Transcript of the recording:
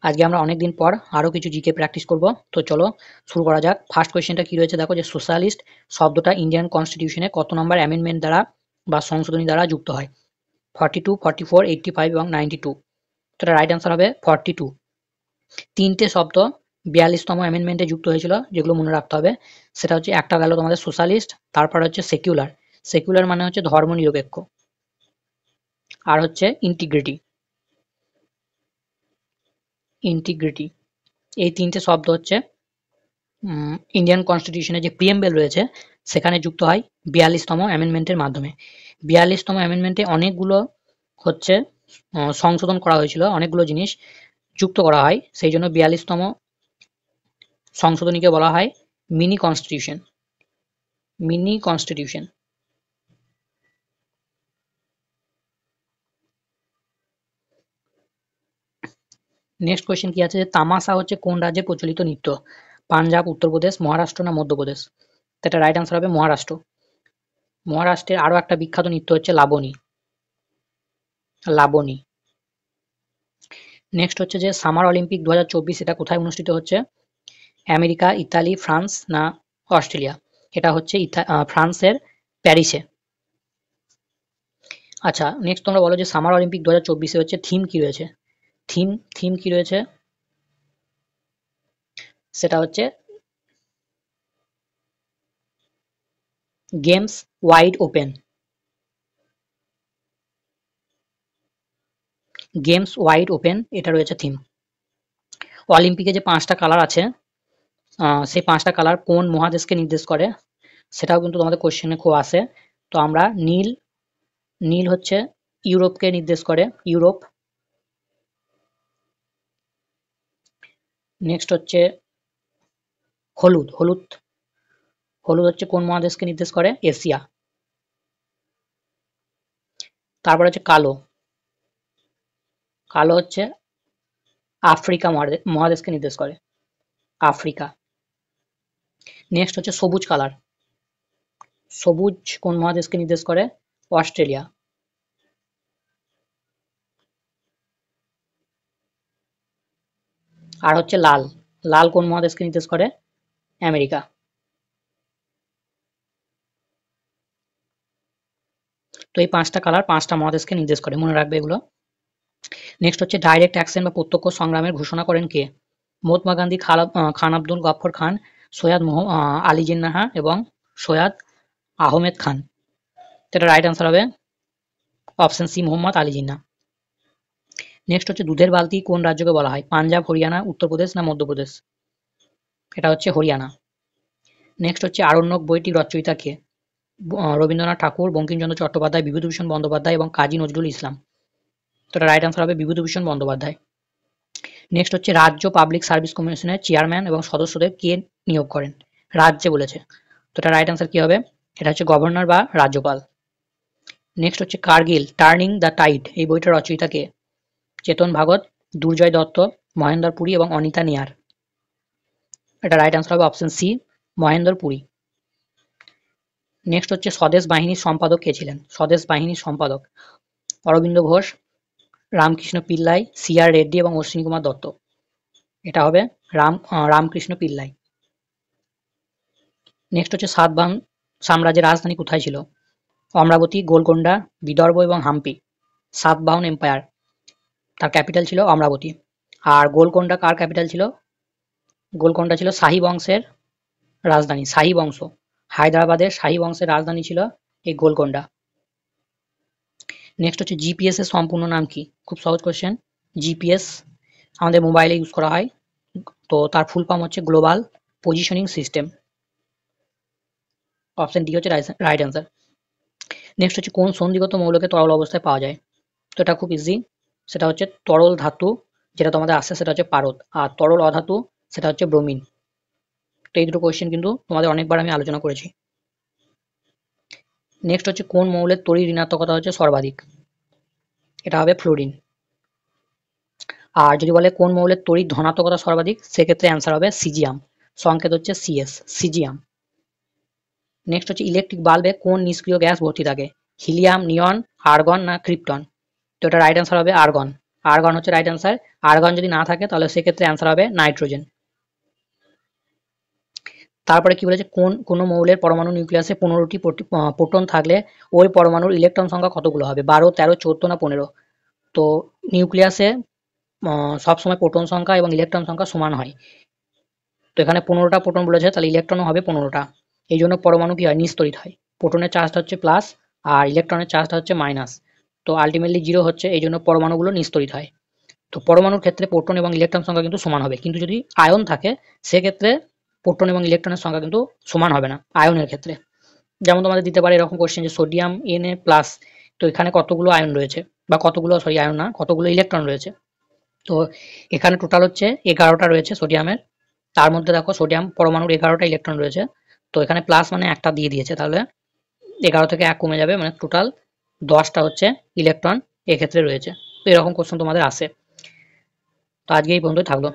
আজকে আমরা অনেকদিন পর আরও কিছু জিকে প্র্যাকটিস করব। তো চলো শুরু করা যাক। ফার্স্ট কোয়েশ্চেনটা কী রয়েছে দেখো, যে সোশ্যালিস্ট শব্দটা ইন্ডিয়ান কনস্টিটিউশনে কত নম্বর অ্যামেন্ডমেন্ট দ্বারা বা সংশোধনী দ্বারা যুক্ত হয়? 42, 44, 85 এবং 92। তো এটা রাইট অ্যান্সার হবে 42। তিনটে শব্দ 42তম অ্যামেন্ডমেন্টে যুক্ত হয়েছিল, যেগুলো মনে রাখতে হবে। সেটা হচ্ছে, একটা গেল তোমাদের সোশ্যালিস্ট, তারপর হচ্ছে সেকুলার। সেকুলার মানে হচ্ছে ধর্মনিরপেক্ষ, আর হচ্ছে ইন্টিগ্রিটি। ইন্টিগ্রিটি এই তিনটে শব্দ হচ্ছে ইন্ডিয়ান কনস্টিটিউশনে যে প্রিএমবেল রয়েছে সেখানে যুক্ত হয় 42তম অ্যামেন্ডমেন্টের মাধ্যমে। 42তম অ্যামেন্ডমেন্টে অনেকগুলো হচ্ছে সংশোধন করা হয়েছিল, অনেকগুলো জিনিস যুক্ত করা হয়, সেই জন্য 42তম সংশোধনীকে বলা হয় mini constitution. Mini constitution. Next question কি আছে, যে তামাশা হচ্ছে কোন রাজ্যে প্রচলিত নৃত্য? পাঞ্জাব, উত্তরপ্রদেশ, মহারাষ্ট্র না মধ্যপ্রদেশ? এটা রাইট আনসার হবে মহারাষ্ট্র। মহারাষ্ট্রের আরও একটা বিখ্যাত নৃত্য হচ্ছে লাবণী। লাবণী। নেক্সট হচ্ছে যে সামার অলিম্পিক 2024 এটা কোথায় অনুষ্ঠিত হচ্ছে? আমেরিকা, ইতালি, ফ্রান্স না অস্ট্রেলিয়া? এটা হচ্ছে ফ্রান্সের প্যারিসে। আচ্ছা, নেক্সট তোমরা বলো যে সামার অলিম্পিক 2024 হচ্ছে থিম কি রয়েছে? থিম থিম কি রয়েছে? সেটা হচ্ছে games wide open. Games wide open এটা রয়েছে থিম। অলিম্পিকে যে 5টা কালার আছে, সেই 5টা কালার কোন মহাদেশকে নির্দেশ করে? সেটাও কিন্তু তোমাদের কোশ্চেনে খুব আসে। তো আমরা নীল, নীল হচ্ছে ইউরোপকে নির্দেশ করে, ইউরোপ। নেক্সট হচ্ছে হলুদ, হলুদ, হলুদ হচ্ছে কোন মহাদেশকে নির্দেশ করে? এশিয়া। তারপর হচ্ছে কালো, কালো হচ্ছে আফ্রিকা মহাদেশকে নির্দেশ করে, আফ্রিকা। নেক্সট হচ্ছে সবুজ কালার, সবুজ কোন মহাদেশকে নির্দেশ করে? অস্ট্রেলিয়া। আর হচ্ছে লাল, লাল কোন মহাদেশকে নির্দেশ করে? আমেরিকা। তো এই 5টা কালার 5টা মহাদেশকে নির্দেশ করে, মনে রাখবে এগুলো। নেক্সট হচ্ছে ডাইরেক্ট অ্যাকশন বা প্রত্যক্ষ সংগ্রামের ঘোষণা করেন কে? মহাত্মা গান্ধী, খান আব্দুল গফর খান, সৈয়দ আলী জিন্নাহা এবং সৈয়দ আহমেদ খান? এটা রাইট আনসার হবে option C, Mohammad Ali Jinnah. Next হচ্ছে দুধের বালতি কোন রাজ্যকে বলা হয়? পাঞ্জাব, হরিয়ানা, উত্তরপ্রদেশ না মধ্যপ্রদেশ? এটা হচ্ছে হরিয়ানা। নেক্সট হচ্ছে আরণ্যক বইটির রচয়িতা কে? রবীন্দ্রনাথ ঠাকুর, বঙ্কিমচন্দ্র চট্টোপাধ্যায়, বিভূতিভূষণ বন্দ্যোপাধ্যায় এবং কাজী নজরুল ইসলাম? তো এটা রাইট আনসার হবে বিভূতিভূষণ বন্দ্যোপাধ্যায়। নেক্সট হচ্ছে রাজ্য পাবলিক সার্ভিস কমিশনের চেয়ারম্যান এবং সদস্যদের কে নিয়োগ করেন? রাজ্যে বলেছে, তো এটা রাইট আনসার কি হবে? এটা হচ্ছে গভর্নর বা রাজ্যপাল। নেক্সট হচ্ছে কার্গিল টার্নিং দ্য টাইড এই বইটার রচয়িতা কে? চেতন ভাগত, দুর্জয় দত্ত, মহেন্দ্র পুরী এবং অনিতা নিয়ার? এটা রাইট আনসার হবে option C, Mahendra Puri. Next হচ্ছে স্বদেশ বাহিনীর সম্পাদক কে ছিলেন? স্বদেশ বাহিনীর সম্পাদক অরবিন্দ ঘোষ, রামকৃষ্ণ পিল্লাই, সি আর রেড্ডি এবং অশ্বিনী কুমার দত্ত? এটা হবে রামকৃষ্ণ পিল্লাই। নেক্সট হচ্ছে সাতবাহন সাম্রাজ্যের রাজধানী কোথায় ছিল? অমরাবতী, গোলকোন্ডা, বিদর্ভ এবং হাম্পি? সাতবাহন এম্পায়ার, তার ক্যাপিটাল ছিল অমরাবতী। আর গোলকোন্ডা কার ক্যাপিটাল ছিল? গোলকোন্ডা ছিল শাহী বংশের রাজধানী, শাহী বংশ। হায়দ্রাবাদের শাহী বংশের রাজধানী ছিল এই গোলকোন্ডা। নেক্সট হচ্ছে জিপিএস এর সম্পূর্ণ নাম কি? খুব সহজ কোশ্চেন। জিপিএস আমাদের মোবাইলে ইউজ করা হয়, তো তার ফুল ফর্ম হচ্ছে global positioning system. Option D হচ্ছে রাইট অ্যান্সার। নেক্সট হচ্ছে কোন সন্ধিগত মৌলকে তরল অবস্থায় পাওয়া যায়? তো এটা খুব ইজি, সেটা হচ্ছে তরল ধাতু যেটা তোমাদের আসছে সেটা হচ্ছে পারদ, আর তরল অধাতু সেটা হচ্ছে ব্রোমিন। তো এই দুটো কোয়েশ্চেন কিন্তু তোমাদের অনেকবার আমি আলোচনা করেছি। নেক্সট হচ্ছে কোন মৌলের তড়িৎ ঋণাত্মকতা হচ্ছে সর্বাধিক? এটা হবে ফ্লোরিন। আর যদি বলে কোন মৌলের তড়িৎ ধনাত্মকতা সর্বাধিক, সেক্ষেত্রে অ্যান্সার হবে সিজিয়াম, সংকেত হচ্ছে সিএস, সিজিয়াম। নেক্সট হচ্ছে ইলেকট্রিক বাল্বে কোন নিষ্ক্রিয় গ্যাস ভর্তি থাকে? হিলিয়াম, নিয়ন, আর্গন না ক্রিপ্টন? তো এটা রাইট অ্যান্সার হবে আর্গন। আর্গন হচ্ছে রাইট অ্যান্সার। আর্গন যদি না থাকে তাহলে সেক্ষেত্রে অ্যান্সার হবে নাইট্রোজেন। তারপরে কি বলেছে, কোনো মৌলের পরমাণু নিউক্লিয়াসে 15টি প্রোটন থাকলে ওই পরমাণুর ইলেকট্রন সংখ্যা কতগুলো হবে, 12, 13, 14 না 15? তো নিউক্লিয়াসে সবসময় প্রোটন সংখ্যা এবং ইলেকট্রন সংখ্যা সমান হয়। তো এখানে 15টা প্রোটন বলেছে, তাহলে ইলেকট্রনও হবে 15টা। এই জন্য পরমাণু কি হয়, নিস্তড়িত হয়। প্রোটনের চার্জটা হচ্ছে প্লাস আর ইলেকট্রনের চার্জটা হচ্ছে মাইনাস। তো আলটিমেটলি 0 হচ্ছে, এই জন্য পরমাণুগুলো নিস্তড়িত হয়। তো পরমাণুর ক্ষেত্রে প্রোটন এবং ইলেকট্রন সংখ্যা কিন্তু সমান হবে, কিন্তু যদি আয়ন থাকে সেক্ষেত্রে প্রোটন এবং ইলেকট্রনের সংখ্যা কিন্তু সমান হবে না আয়নের ক্ষেত্রে। যেমন তোমাদের দিতে পারে এরকম কোশ্চেন যে সোডিয়াম Na+, তো এখানে কতগুলো আয়ন রয়েছে, বা কতগুলো, সরি আয়ন না, কতগুলো ইলেকট্রন রয়েছে। তো এখানে টোটাল হচ্ছে 11টা রয়েছে সোডিয়ামের। তার মধ্যে দেখো সোডিয়াম পরমাণুর 11টা ইলেকট্রন রয়েছে। তো এখানে প্লাস মানে একটা দিয়ে দিয়েছে, তাহলে 11 থেকে 1 কমে যাবে, মানে টোটাল 10টা হচ্ছে ইলেকট্রন এক্ষেত্রে রয়েছে। তো এরকম কোশ্চেন তোমাদের আসে। তো আজকে এই পর্যন্তই থাকলো।